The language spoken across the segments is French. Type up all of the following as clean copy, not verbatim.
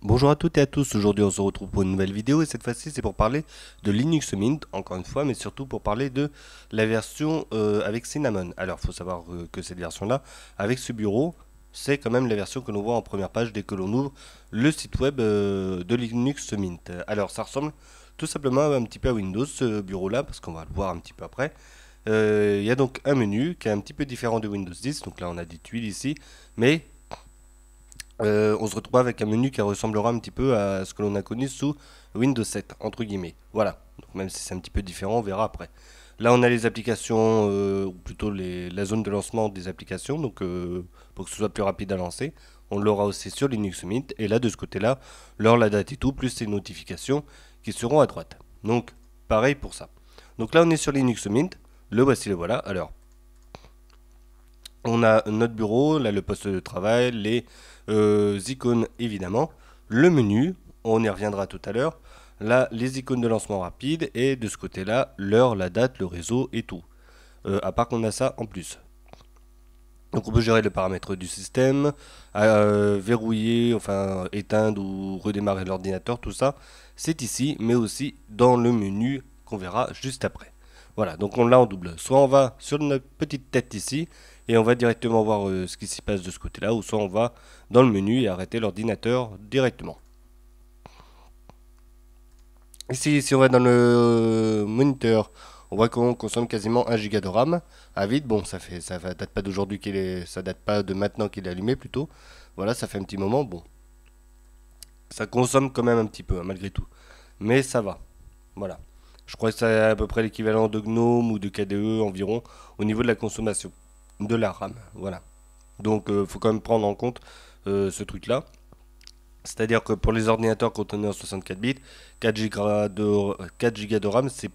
Bonjour à toutes et à tous, aujourd'hui on se retrouve pour une nouvelle vidéo et cette fois-ci c'est pour parler de Linux Mint, encore une fois, mais surtout pour parler de la version avec Cinnamon. Alors il faut savoir que cette version-là, avec ce bureau, c'est quand même la version que l'on voit en première page dès que l'on ouvre le site web de Linux Mint. Alors ça ressemble tout simplement un petit peu à Windows ce bureau-là, parce qu'on va le voir un petit peu après. Il y a donc un menu qui est un petit peu différent de Windows 10, donc là on a des tuiles ici, mais on se retrouve avec un menu qui ressemblera un petit peu à ce que l'on a connu sous Windows 7, entre guillemets. Voilà, donc même si c'est un petit peu différent, on verra après. Là, on a les applications, ou plutôt la zone de lancement des applications, donc pour que ce soit plus rapide à lancer. On l'aura aussi sur Linux Mint, et là, de ce côté-là, l'heure, la date et tout, plus les notifications qui seront à droite. Donc, pareil pour ça. Donc là, on est sur Linux Mint, le voici, le voilà. Alors, on a notre bureau, là le poste de travail, les icônes évidemment, le menu, on y reviendra tout à l'heure, là les icônes de lancement rapide et de ce côté-là l'heure, la date, le réseau et tout. À part qu'on a ça en plus. Donc on peut gérer les paramètres du système, verrouiller, enfin éteindre ou redémarrer l'ordinateur, tout ça, c'est ici, mais aussi dans le menu qu'on verra juste après. Voilà, donc on l'a en double. Soit on va sur notre petite tête ici, et on va directement voir ce qui s'y passe de ce côté-là, ou soit on va dans le menu et arrêter l'ordinateur directement. Ici, si on va dans le moniteur, on voit qu'on consomme quasiment 1 giga de RAM à vide. Bon, ça date pas d'aujourd'hui ça date pas de maintenant qu'il est allumé plutôt. Voilà, ça fait un petit moment. Bon, ça consomme quand même un petit peu, hein, malgré tout. Mais ça va. Voilà. Je crois que c'est à peu près l'équivalent de GNOME ou de KDE environ au niveau de la consommation de la RAM. Voilà. Donc, faut quand même prendre en compte ce truc-là. C'est-à-dire que pour les ordinateurs contenus en 64 bits, 4 Go de RAM, c'est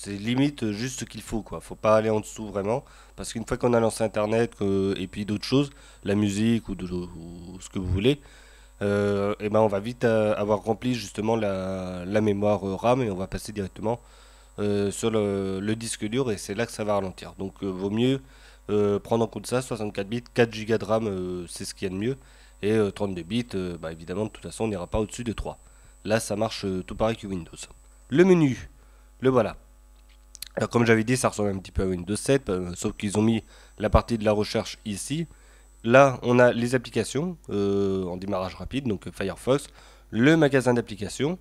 limite juste ce qu'il faut, quoi. Faut pas aller en dessous vraiment, parce qu'une fois qu'on a lancé Internet et puis d'autres choses, la musique ou ce que vous voulez, et ben on va vite avoir rempli justement la mémoire RAM et on va passer directement sur le disque dur et c'est là que ça va ralentir. Donc vaut mieux prendre en compte ça, 64 bits, 4 Go de RAM, c'est ce qu'il y a de mieux. Et 32 bits, bah, évidemment, de toute façon, on n'ira pas au-dessus de 3. Là, ça marche tout pareil que Windows. Le menu, le voilà. Alors, comme j'avais dit, ça ressemble un petit peu à Windows 7, sauf qu'ils ont mis la partie de la recherche ici. Là, on a les applications en démarrage rapide, donc Firefox, le magasin d'applications,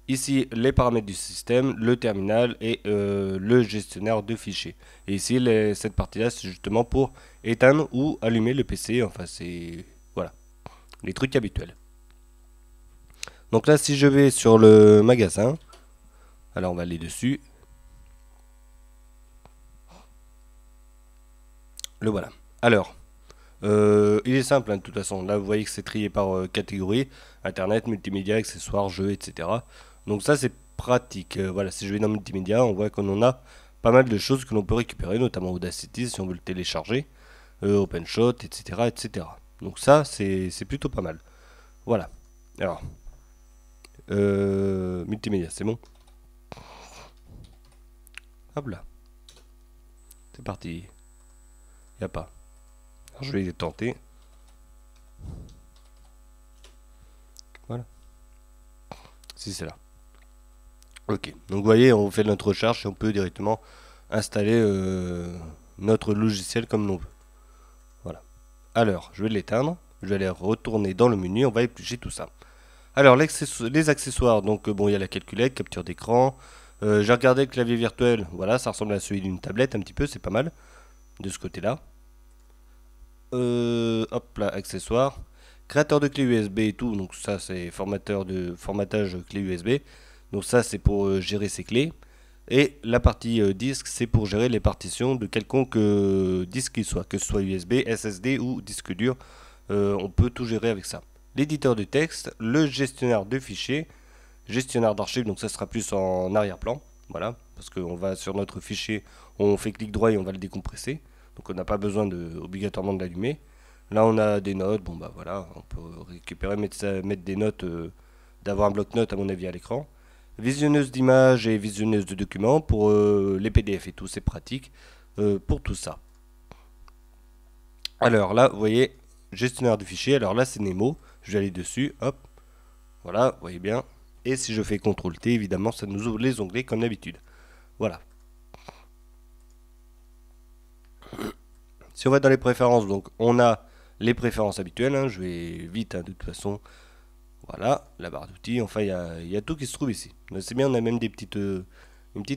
ici les paramètres du système, le terminal et le gestionnaire de fichiers. Et ici, cette partie-là, c'est justement pour éteindre ou allumer le PC. Enfin, c'est voilà, les trucs habituels. Donc là, si je vais sur le magasin, alors on va aller dessus. Le voilà. Alors, il est simple hein, de toute façon. Là, vous voyez que c'est trié par catégorie Internet, multimédia, accessoires, jeux, etc. Donc ça, c'est pratique. Voilà, si je vais dans multimédia, on voit qu'on en a pas mal de choses que l'on peut récupérer, notamment Audacity si on veut le télécharger, OpenShot, etc., etc. Donc ça, c'est plutôt pas mal. Voilà. Alors, multimédia, c'est bon. Hop là. C'est parti. Y a pas. Alors, je vais tenter. Voilà. Si c'est là. Ok. Donc vous voyez, on fait notre recherche et on peut directement installer notre logiciel comme l'on veut. Voilà. Alors, je vais l'éteindre. Je vais aller retourner dans le menu. On va éplucher tout ça. Alors, les accessoires. Donc, bon, il y a la calculette, capture d'écran. J'ai regardé le clavier virtuel. Voilà, ça ressemble à celui d'une tablette un petit peu. C'est pas mal. De ce côté-là. Hop là, accessoires. Créateur de clé USB et tout. Donc, ça, c'est formatage clé USB. Donc, ça, c'est pour gérer ces clés. Et la partie disque, c'est pour gérer les partitions de quelconque disque qu'il soit, que ce soit USB, SSD ou disque dur. On peut tout gérer avec ça. L'éditeur de texte, le gestionnaire de fichiers, gestionnaire d'archives, donc ça sera plus en arrière-plan. Voilà, parce qu'on va sur notre fichier, on fait clic droit et on va le décompresser. Donc on n'a pas besoin obligatoirement de l'allumer. Là on a des notes, bon bah voilà, on peut récupérer, mettre des notes, d'avoir un bloc-notes à mon avis à l'écran. Visionneuse d'images et visionneuse de documents pour les PDF et tout, c'est pratique pour tout ça. Alors là, vous voyez, gestionnaire de fichiers. Alors là, c'est Nemo. Je vais aller dessus. Hop. Voilà, vous voyez bien. Et si je fais CTRL T, évidemment, ça nous ouvre les onglets comme d'habitude. Voilà. Si on va dans les préférences, donc on a les préférences habituelles. Hein, je vais vite, hein, de toute façon. Voilà, la barre d'outils. Enfin, il y a tout qui se trouve ici. C'est bien, on a même une petite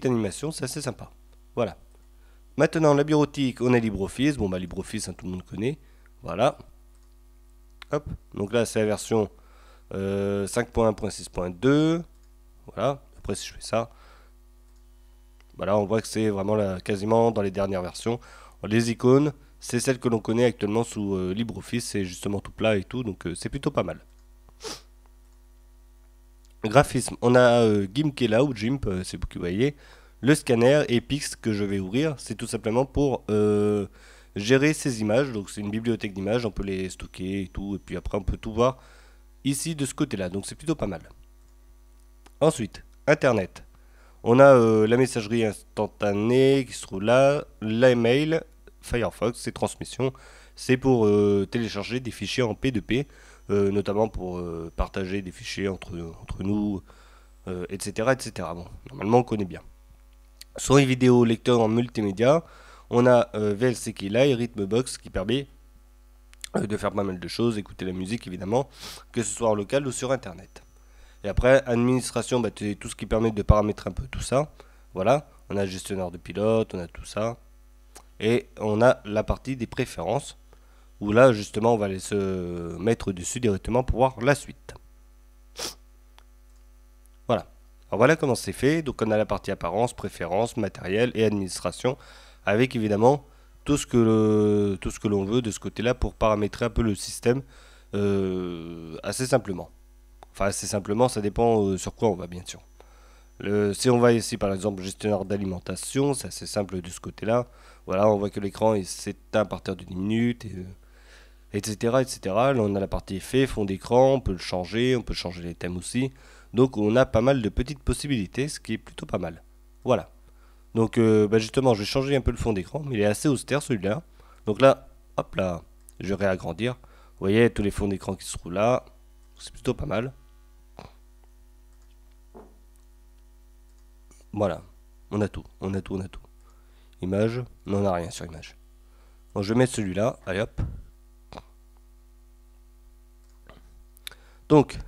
animation. C'est assez sympa. Voilà. Maintenant, la bureautique, on a LibreOffice. Bon, bah LibreOffice, hein, tout le monde connaît. Voilà. Hop. Donc là, c'est la version 5.1.6.2. Voilà. Après, si je fais ça, voilà, on voit que c'est vraiment quasiment dans les dernières versions. Les icônes, c'est celles que l'on connaît actuellement sous LibreOffice. C'est justement tout plat et tout. Donc, c'est plutôt pas mal. Graphisme, on a GIMP qui est là, ou GIMP, c'est vous qui voyez. Le scanner et Pix que je vais ouvrir, c'est tout simplement pour gérer ces images. Donc c'est une bibliothèque d'images, on peut les stocker et tout. Et puis après on peut tout voir ici de ce côté-là. Donc c'est plutôt pas mal. Ensuite, Internet. On a la messagerie instantanée qui se trouve là. L'email, Firefox, c'est transmission. C'est pour télécharger des fichiers en P2P. Notamment pour partager des fichiers entre nous, etc., etc. Bon, normalement on connaît bien. Son et vidéo lecteur en multimédia, on a VLC qui est là et Rhythmbox qui permet de faire pas mal de choses, écouter la musique évidemment, que ce soit en local ou sur internet. Et après, administration, bah, c'est tout ce qui permet de paramétrer un peu tout ça. Voilà, on a le gestionnaire de pilote, on a tout ça. Et on a la partie des préférences, où là justement on va aller se mettre dessus directement pour voir la suite. Voilà. Alors voilà comment c'est fait. Donc on a la partie apparence, préférences, matériel et administration, avec évidemment tout ce que l'on veut de ce côté-là pour paramétrer un peu le système assez simplement. Enfin assez simplement, ça dépend sur quoi on va bien sûr. Si on va ici par exemple gestionnaire d'alimentation, c'est assez simple de ce côté-là. Voilà, on voit que l'écran s'éteint à partir de 10 minutes, etc., etc. Là on a la partie effet, fond d'écran, on peut le changer, on peut changer les thèmes aussi. Donc on a pas mal de petites possibilités, ce qui est plutôt pas mal. Voilà. Donc bah justement, je vais changer un peu le fond d'écran, mais il est assez austère celui-là. Donc là, hop là, je vais réagrandir. Vous voyez tous les fonds d'écran qui se trouvent là. C'est plutôt pas mal. Voilà. On a tout, on a tout, on a tout. Image, non, on n'a rien sur image. Bon, je vais mettre celui-là. Allez hop. Donc,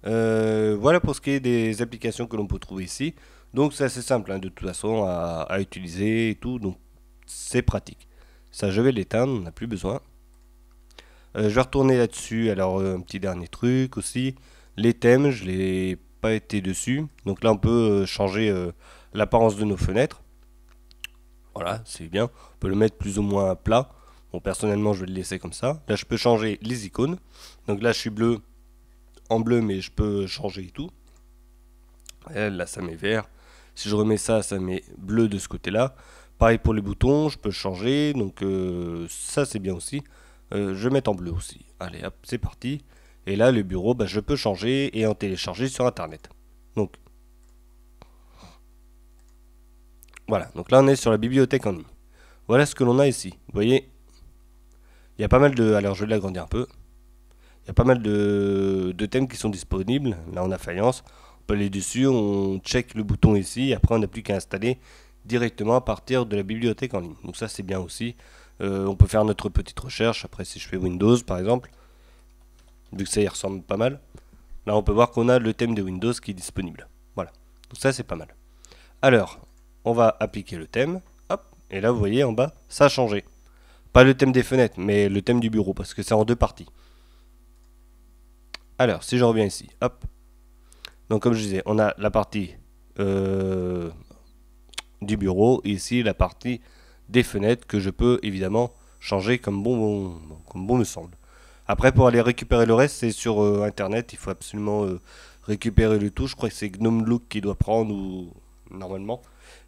voilà pour ce qui est des applications que l'on peut trouver ici. Donc c'est assez simple hein, de toute façon à utiliser et tout. Donc c'est pratique. Ça je vais l'éteindre, on n'a plus besoin. Je vais retourner là-dessus. Alors un petit dernier truc aussi. Les thèmes, je n'ai pas été dessus. Donc là on peut changer l'apparence de nos fenêtres. Voilà, c'est bien. On peut le mettre plus ou moins plat. Bon personnellement je vais le laisser comme ça. Là je peux changer les icônes. Donc là je suis bleu en bleu mais je peux changer et tout. Et là ça met vert. Si je remets ça, ça met bleu de ce côté-là. Pareil pour les boutons, je peux changer. Donc ça c'est bien aussi. Je vais mettre en bleu aussi. Allez hop, c'est parti. Et là le bureau, bah, je peux changer et en télécharger sur internet. Donc voilà, donc là on est sur la bibliothèque en ligne. Voilà ce que l'on a ici. Vous voyez, il y a pas mal de... Alors je vais l'agrandir un peu. Il y a pas mal de thèmes qui sont disponibles. Là on a faïence. On peut aller dessus, on check le bouton ici. Et après on n'a plus qu'à installer directement à partir de la bibliothèque en ligne. Donc ça c'est bien aussi. On peut faire notre petite recherche. Après si je fais Windows par exemple, vu que ça y ressemble pas mal, là on peut voir qu'on a le thème de Windows qui est disponible. Voilà. Donc ça c'est pas mal. Alors, on va appliquer le thème. Hop. Et là vous voyez en bas, ça a changé. Pas le thème des fenêtres, mais le thème du bureau, parce que c'est en deux parties. Alors, si je reviens ici, hop. Donc comme je disais, on a la partie du bureau, et ici la partie des fenêtres que je peux évidemment changer comme bon me semble. Après, pour aller récupérer le reste, c'est sur internet, il faut absolument récupérer le tout. Je crois que c'est Gnome Look qui doit prendre, ou normalement.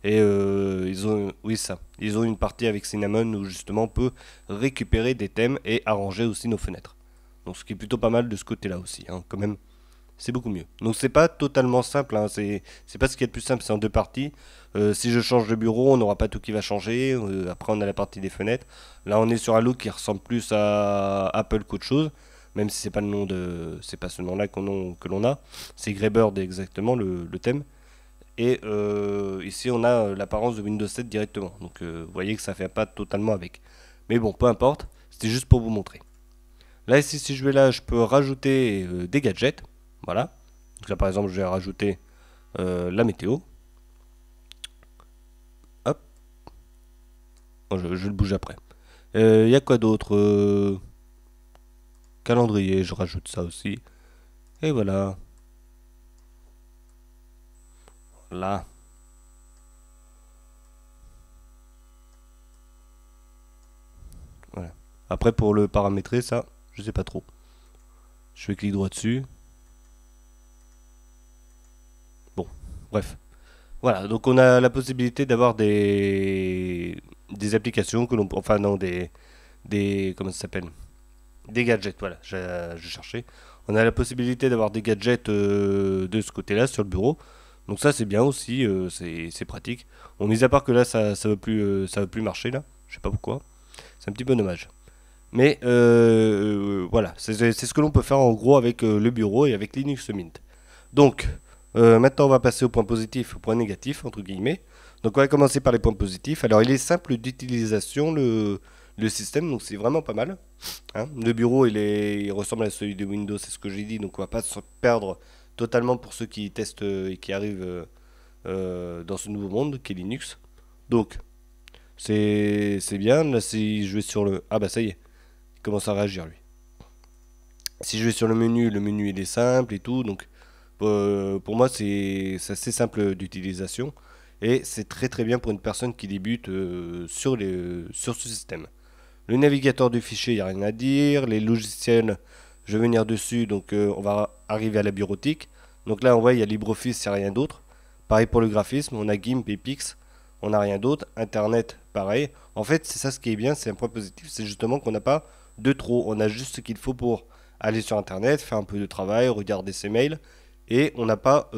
Et ils ont, oui ça, ils ont une partie avec Cinnamon où justement on peut récupérer des thèmes et arranger aussi nos fenêtres. Donc ce qui est plutôt pas mal de ce côté-là aussi, hein, quand même. c'est beaucoup mieux. Donc c'est pas totalement simple, hein, c'est pas ce qu'il y a de plus simple, c'est en deux parties. Si je change de bureau, on n'aura pas tout qui va changer. Après, on a la partie des fenêtres. Là, on est sur un look qui ressemble plus à Apple qu'autre chose, même si c'est pas le nom de, c'est pas ce nom-là que l'on a. C'est Greybird exactement le thème. Et ici, on a l'apparence de Windows 7 directement. Donc, vous voyez que ça fait pas totalement avec. Mais bon, peu importe. C'était juste pour vous montrer. Là, ici, si je vais là, je peux rajouter des gadgets. Voilà. Donc là, par exemple, je vais rajouter la météo. Hop. Bon, je le bouge après. Il y a quoi d'autre calendrier, je rajoute ça aussi. Et voilà. Là. Voilà. Après, pour le paramétrer, ça, je sais pas trop. Je fais clic droit dessus. Bon, bref. Voilà, donc on a la possibilité d'avoir des applications que l'on... Enfin non, des... Comment ça s'appelle? Des gadgets, voilà, je cherchais. On a la possibilité d'avoir des gadgets de ce côté-là, sur le bureau. Donc ça c'est bien aussi, c'est pratique. Bon, mis à part que là ça veut plus marcher là, je sais pas pourquoi. C'est un petit peu dommage. Mais voilà, c'est ce que l'on peut faire en gros avec le bureau et avec Linux Mint. Donc, maintenant on va passer au point positif, au point négatif, entre guillemets. Donc on va commencer par les points positifs. Alors il est simple d'utilisation le système, donc c'est vraiment pas mal. Hein. Le bureau il ressemble à celui de Windows, c'est ce que j'ai dit, donc on va pas se perdre totalement pour ceux qui testent et qui arrivent dans ce nouveau monde qui est Linux. Donc c'est bien. Là si je vais sur le... Ah bah ça y est, il commence à réagir lui. Si je vais sur le menu il est simple et tout, donc pour moi c'est assez simple d'utilisation et c'est très très bien pour une personne qui débute sur ce système. Le navigateur du fichier, il n'y a rien à dire. Les logiciels, je vais venir dessus, donc on va arriver à la bureautique. Donc là on voit il y a LibreOffice, il n'y a rien d'autre. Pareil pour le graphisme, on a GIMP et Pix, on n'a rien d'autre. Internet, pareil. En fait c'est ça ce qui est bien, c'est un point positif, c'est justement qu'on n'a pas de trop. On a juste ce qu'il faut pour aller sur Internet, faire un peu de travail, regarder ses mails. Et on n'a pas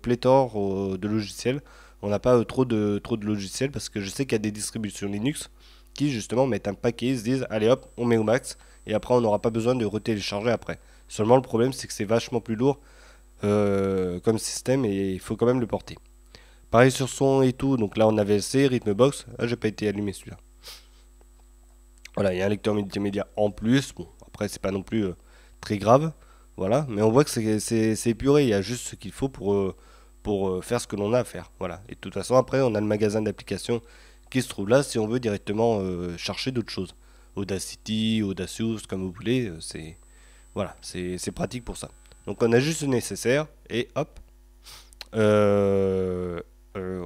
pléthore de logiciels. On n'a pas trop de logiciels parce que je sais qu'il y a des distributions Linux qui justement mettent un paquet, ils se disent allez hop, on met au max et après on n'aura pas besoin de retélécharger après. Seulement le problème c'est que c'est vachement plus lourd comme système et il faut quand même le porter. Pareil sur son et tout, donc là on a VLC, Rhythmbox, ah j'ai pas été allumé celui-là. Voilà, il y a un lecteur multimédia en plus, bon après c'est pas non plus très grave, voilà, mais on voit que c'est épuré, il y a juste ce qu'il faut pour faire ce que l'on a à faire, voilà. Et de toute façon après on a le magasin d'applications qui se trouve là si on veut directement chercher d'autres choses. Audacity, Audacious, comme vous voulez, c'est voilà, c'est pratique pour ça. Donc on a juste le nécessaire et hop, euh,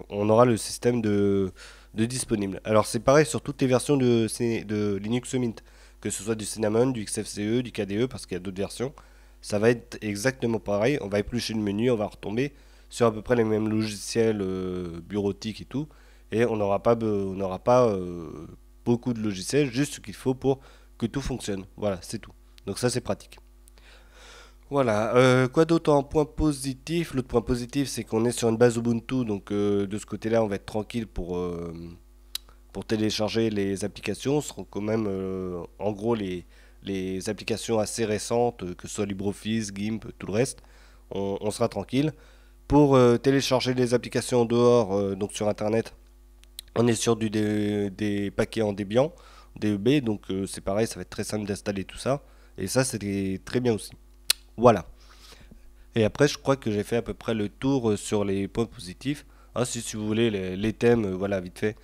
on aura le système de disponible. Alors c'est pareil sur toutes les versions de Linux Mint, que ce soit du Cinnamon, du XFCE, du KDE, parce qu'il y a d'autres versions. Ça va être exactement pareil. On va éplucher le menu, on va retomber sur à peu près les mêmes logiciels bureautiques et tout. Et on n'aura pas beaucoup de logiciels, juste ce qu'il faut pour que tout fonctionne. Voilà, c'est tout. Donc ça c'est pratique. Voilà, quoi d'autre en point positif? L'autre point positif, c'est qu'on est sur une base Ubuntu, donc de ce côté-là, on va être tranquille pour télécharger les applications. Ce seront quand même, en gros, les applications assez récentes, que ce soit LibreOffice, GIMP, tout le reste. On sera tranquille. Pour télécharger les applications en dehors, donc sur Internet, on est sur des paquets en Debian, DEB, donc c'est pareil, ça va être très simple d'installer tout ça. Et ça, c'était très bien aussi. Voilà. Et après, je crois que j'ai fait à peu près le tour sur les points positifs. Ah, si vous voulez, les thèmes, voilà, vite fait.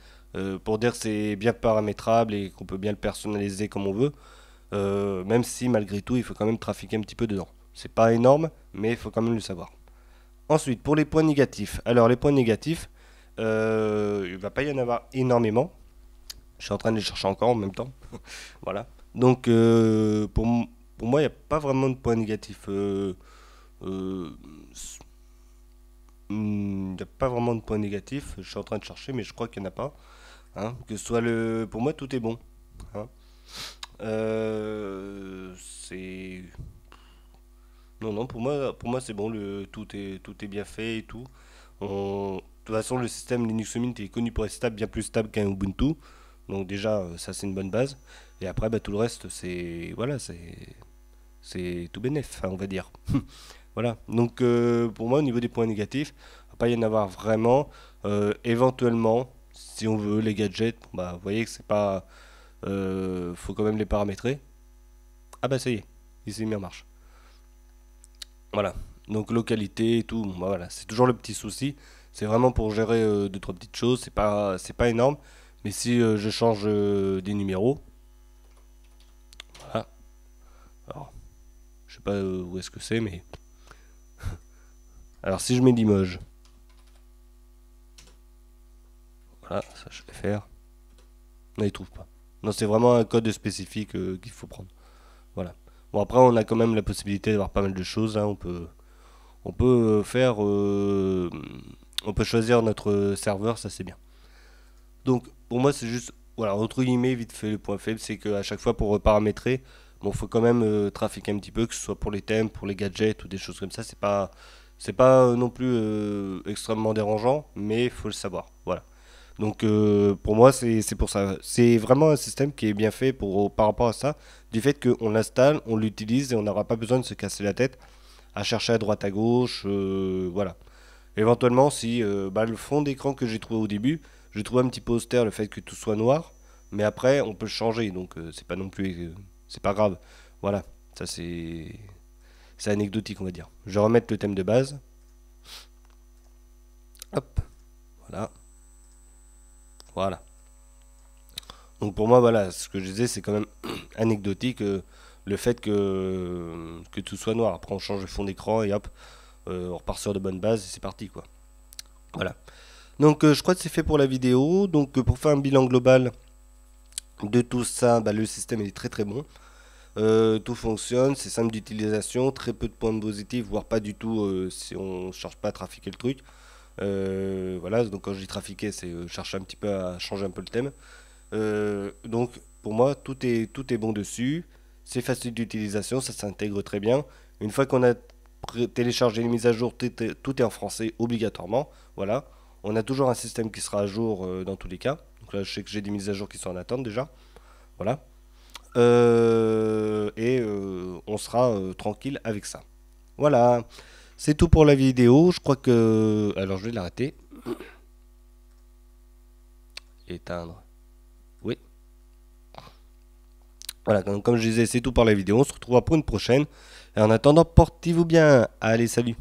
Pour dire que c'est bien paramétrable et qu'on peut bien le personnaliser comme on veut. Même si, malgré tout, il faut quand même trafiquer un petit peu dedans. C'est pas énorme, mais il faut quand même le savoir. Ensuite, pour les points négatifs. Alors, les points négatifs, il va pas y en avoir énormément. Je suis en train de les chercher encore en même temps. Voilà. Donc, pour moi, il n'y a pas vraiment de points négatifs. Euh, il n'y a pas vraiment de points négatifs. Je suis en train de chercher, mais je crois qu'il n'y en a pas. Hein. Que ce soit le. Pour moi, tout est bon. Hein. C'est. Non, non, pour moi c'est bon, tout est bien fait et tout. De toute façon, le système Linux Mint est connu pour être stable, bien plus stable qu'un Ubuntu. Donc déjà, ça c'est une bonne base. Et après, bah, tout le reste, voilà, c'est tout bénef, hein, on va dire. Voilà. Donc pour moi, au niveau des points négatifs, il va pas y en avoir vraiment. Éventuellement, si on veut les gadgets, bon, bah, vous voyez que c'est pas, faut quand même les paramétrer. Ah bah ça y est, il s'est mis en marche. Voilà. Donc localité et tout, bon, bah, voilà, c'est toujours le petit souci. C'est vraiment pour gérer deux trois petites choses. C'est pas énorme. Mais si je change des numéros, voilà. Alors, je sais pas où est-ce que c'est, mais alors si je mets Limoges, voilà, ça je vais faire. Non, il trouve pas. Non, c'est vraiment un code spécifique qu'il faut prendre. Voilà. Bon, après, on a quand même la possibilité d'avoir pas mal de choses, hein. On peut faire. On peut choisir notre serveur, ça c'est bien. Donc, pour moi, c'est juste. Voilà, entre guillemets, vite fait, le point faible, c'est qu'à chaque fois, pour paramétrer, bon, faut quand même trafiquer un petit peu, que ce soit pour les thèmes, pour les gadgets ou des choses comme ça. C'est pas non plus extrêmement dérangeant, mais il faut le savoir. Voilà. Donc pour moi, c'est pour ça. C'est vraiment un système qui est bien fait par rapport à ça, du fait qu'on l'installe, on l'utilise et on n'aura pas besoin de se casser la tête à chercher à droite à gauche. Voilà. Éventuellement, si bah, le fond d'écran que j'ai trouvé au début, je trouve un petit peu austère le fait que tout soit noir, mais après on peut le changer, donc c'est pas non plus, c'est pas grave. Voilà, ça c'est anecdotique on va dire. Je vais remettre le thème de base. Hop, voilà, voilà. Donc pour moi, voilà, ce que je disais, c'est quand même anecdotique le fait que tout soit noir. Après, on change le fond d'écran et hop, on repart sur de bonnes bases et c'est parti, quoi. Voilà. Donc je crois que c'est fait pour la vidéo. Donc pour faire un bilan global de tout ça, bah, le système est très très bon. Tout fonctionne, c'est simple d'utilisation, très peu de points positifs, voire pas du tout si on ne cherche pas à trafiquer le truc. Voilà, donc quand je dis trafiquer, c'est chercher un petit peu à changer un peu le thème. Donc pour moi, tout est bon dessus. C'est facile d'utilisation, ça s'intègre très bien. Une fois qu'on a téléchargé les mises à jour, tout est en français obligatoirement. Voilà. On a toujours un système qui sera à jour dans tous les cas. Donc là, je sais que j'ai des mises à jour qui sont en attente déjà. Voilà. Et on sera tranquille avec ça. Voilà. C'est tout pour la vidéo. Je crois que. Alors je vais l'arrêter. Éteindre. Oui. Voilà, comme je disais, c'est tout pour la vidéo. On se retrouvera pour une prochaine. Et en attendant, portez-vous bien. Allez, salut.